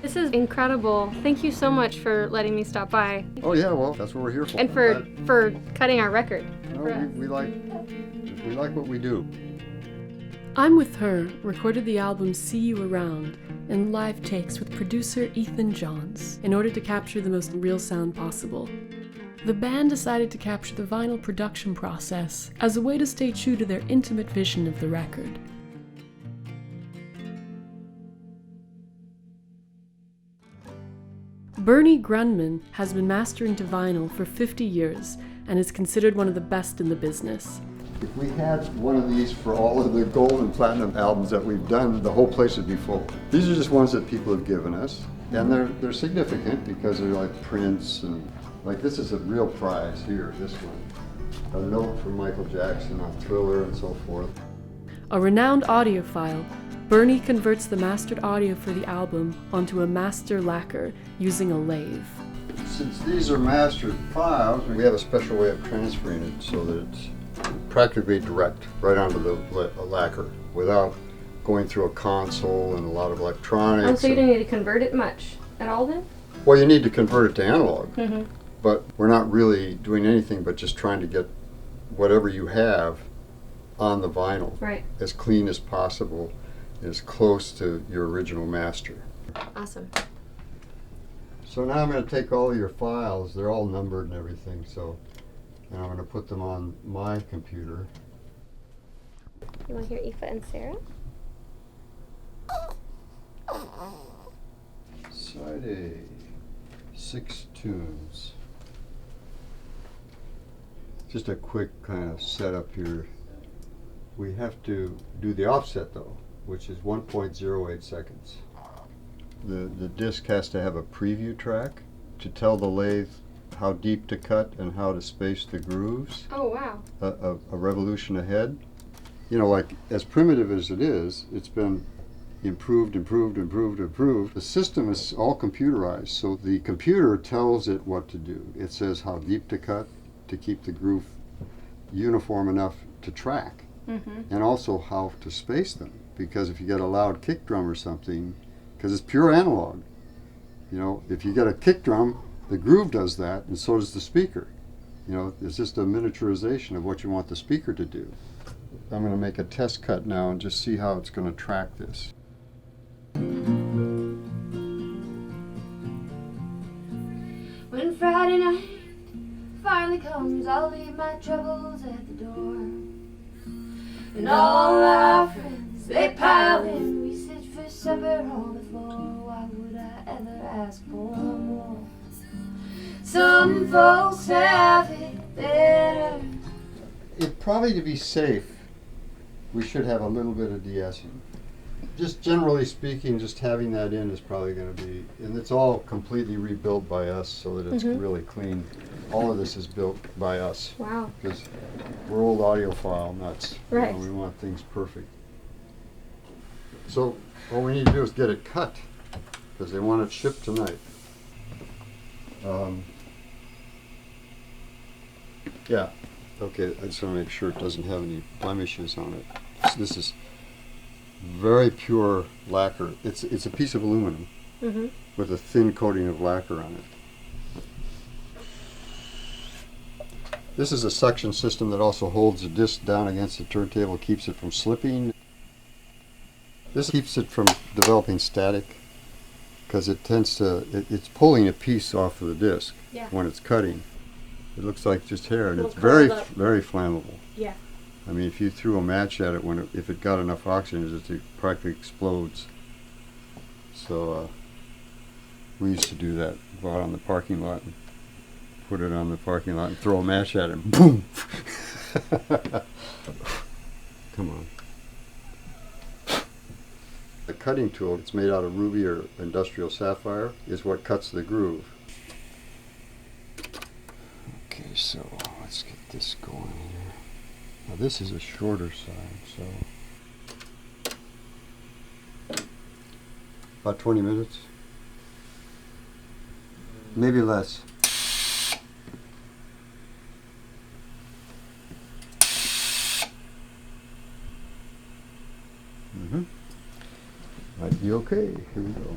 This is incredible. Thank you so much for letting me stop by. Oh yeah, well, that's what we're here for. And for cutting our record. No, we like what we do. I'm With Her recorded the album See You Around in live takes with producer Ethan Johns in order to capture the most real sound possible. The band decided to capture the vinyl production process as a way to stay true to their intimate vision of the record. Bernie Grundman has been mastering to vinyl for 50 years and is considered one of the best in the business. If we had one of these for all of the gold and platinum albums that we've done, the whole place would be full. These are just ones that people have given us, and they're significant because they're like Prince, and like this is a real prize here, this one. A note from Michael Jackson on Thriller and so forth. A renowned audiophile, Bernie converts the mastered audio for the album onto a master lacquer using a lathe. Since these are mastered files, we have a special way of transferring it so that it's practically direct right onto the lacquer without going through a console and a lot of electronics. Oh, so you don't need to convert it much at all then? Well, you need to convert it to analog, Mm-hmm. but we're not really doing anything but just trying to get whatever you have on the vinyl Right. as clean as possible, as close to your original master. Awesome. So now I'm going to take all your files, they're all numbered and everything, and I'm going to put them on my computer. You want to hear Aoife and Sarah? Side A, 6 tunes. Just a quick kind of setup here. We have to do the offset though, which is 1.08 seconds. The disc has to have a preview track to tell the lathe how deep to cut and how to space the grooves. Oh, wow. A revolution ahead. You know, like as primitive as it is, it's been improved. The system is all computerized, so the computer tells it what to do. It says how deep to cut to keep the groove uniform enough to track, and also how to space them. Because if you get a loud kick drum or something, because it's pure analog, you know, if you get a kick drum, the groove does that, and so does the speaker. You know, it's just a miniaturization of what you want the speaker to do. I'm going to make a test cut now and just see how it's going to track this. When Friday night finally comes, I'll leave my troubles at the door. And all our friends, they pile in. We sit for supper on the floor. Why would I ever ask for more? Some folks have it better. Probably to be safe, we should have a little bit of de-essing. Just generally speaking, just having that in is probably going to be, and it's all completely rebuilt by us so that it's really clean. All of this is built by us. Wow. Because we're old audiophile nuts. Right. You know, we want things perfect. So all we need to do is get it cut because they want it shipped tonight. Yeah. Okay, I just want to make sure it doesn't have any blemishes on it. So this is very pure lacquer. It's a piece of aluminum with a thin coating of lacquer on it. This is a suction system that also holds the disc down against the turntable, keeps it from slipping. This keeps it from developing static because it tends to, it's pulling a piece off of the disc when it's cutting. It looks like just hair, and it's very flammable. Yeah. I mean, if you threw a match at it, if it got enough oxygen, it practically explodes. So we used to do that. Go out on the parking lot and put it on the parking lot and throw a match at it, and boom! Come on. The cutting tool, it's made out of ruby or industrial sapphire, is what cuts the groove. Okay, so let's get this going here. Now this is a shorter side, so about 20 minutes, maybe less. Might be okay. Here we go.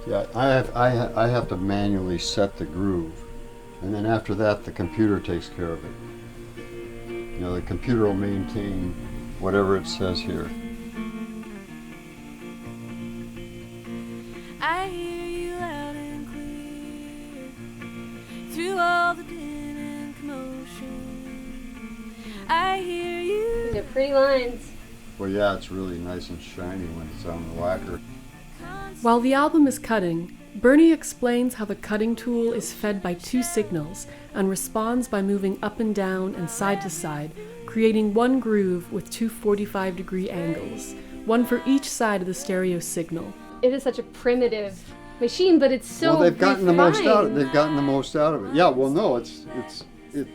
Yeah, I have to manually set the groove, and then after that the computer takes care of it. You know, the computer will maintain whatever it says here. I hear you loud and clear through all the din and commotion. I hear you. They're pretty lines. Well, yeah, it's really nice and shiny when it's on the lacquer. While the album is cutting, Bernie explains how the cutting tool is fed by two signals and responds by moving up and down and side to side, creating one groove with two 45-degree angles, one for each side of the stereo signal. It is such a primitive machine, but it's so Well, they've gotten the most out. refined. They've gotten the most out of it. Yeah. Well, no, it's the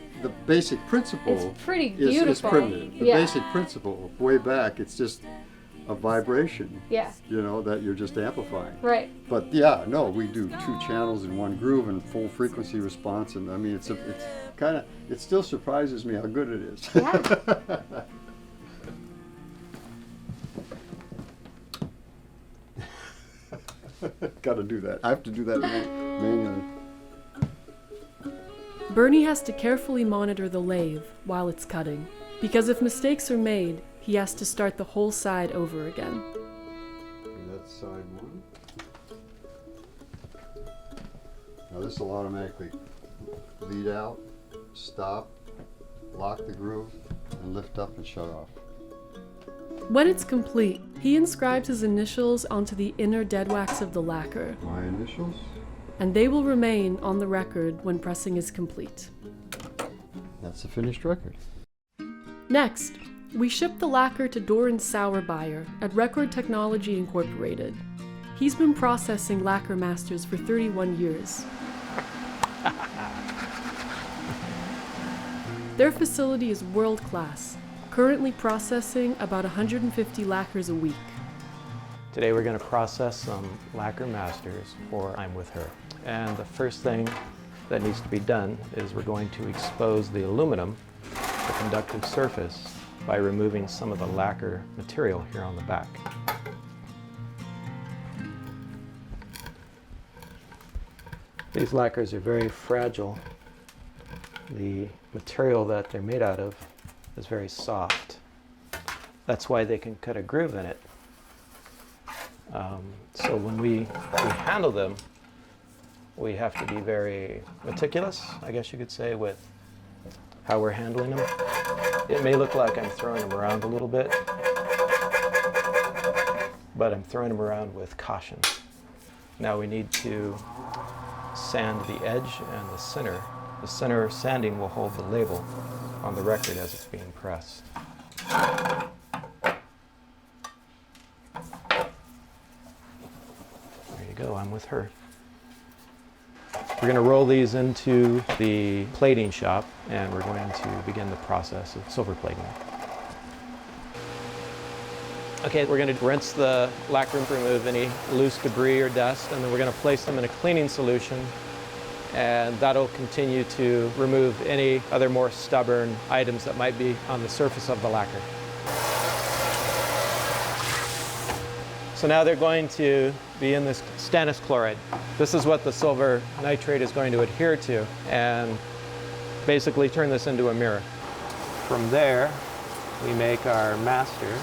basic principle. It's pretty is beautiful. primitive. The Yeah. basic principle way back. It's just a vibration. Yeah, You know, that you're just amplifying. right. But yeah, no, we do two channels in one groove and full frequency response, and I mean, it's kind of, it still surprises me how good it is. Yeah. Got to do that. I have to do that manually. Bernie has to carefully monitor the lathe while it's cutting, because if mistakes are made, he has to start the whole side over again. That's side one. Now this will automatically lead out, stop, lock the groove, and lift up and shut off. When it's complete, he inscribes his initials onto the inner dead wax of the lacquer, My initials. and they will remain on the record when pressing is complete. That's the finished record. Next, we ship the lacquer to Doran Sauerbeyer at Record Technology Incorporated. He's been processing lacquer masters for 31 years. Their facility is world-class, currently processing about 150 lacquers a week. Today we're going to process some lacquer masters for I'm With Her. And the first thing that needs to be done is we're going to expose the aluminum, the conductive surface, by removing some of the lacquer material here on the back. These lacquers are very fragile. The material that they're made out of is very soft. That's why they can cut a groove in it. So when we handle them, we have to be very meticulous, I guess you could say, with how we're handling them. It may look like I'm throwing them around a little bit, but I'm throwing them around with caution. Now we need to sand the edge and the center. The center sanding will hold the label on the record as it's being pressed. There you go, I'm With Her. We're going to roll these into the plating shop, and we're going to begin the process of silver plating. Okay, we're going to rinse the lacquer to remove any loose debris or dust, and then we're going to place them in a cleaning solution, and that'll continue to remove any other more stubborn items that might be on the surface of the lacquer. So now they're going to be in this stannous chloride. This is what the silver nitrate is going to adhere to and basically turn this into a mirror. From there, we make our master.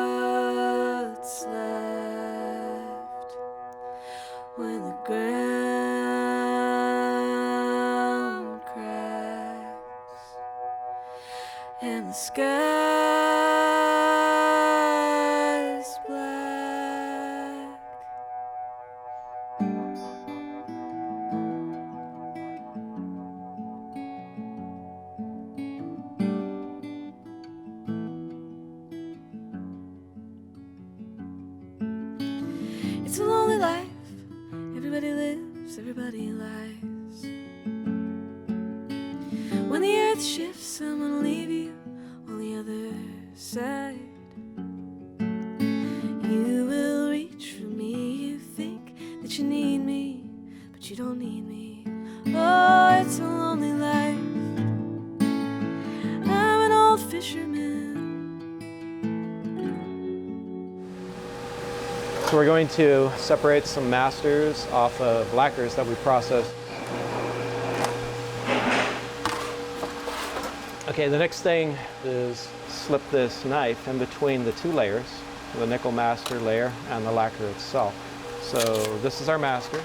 What's left when the ground cracks and the sky's black? It's a lonely life. Everybody lives, everybody lies. When the earth shifts, I'm gonna leave you on the other side. You will reach for me. You think that you need me, but you don't need me. Oh, it's a lonely life. I'm an old fisherman So we're going to separate some masters off of lacquers that we processed. Okay, the next thing is slip this knife in between the two layers, the nickel master layer and the lacquer itself. So this is our master,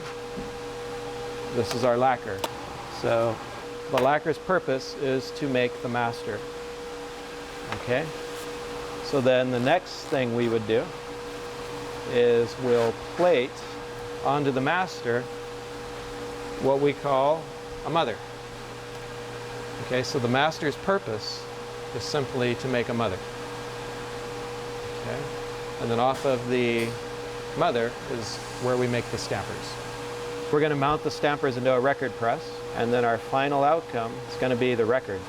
this is our lacquer. So the lacquer's purpose is to make the master. Okay, so then the next thing we would do is we'll plate onto the master what we call a mother. Okay, so the master's purpose is simply to make a mother. Okay, and then off of the mother is where we make the stampers. We're going to mount the stampers into a record press, and then our final outcome is going to be the record.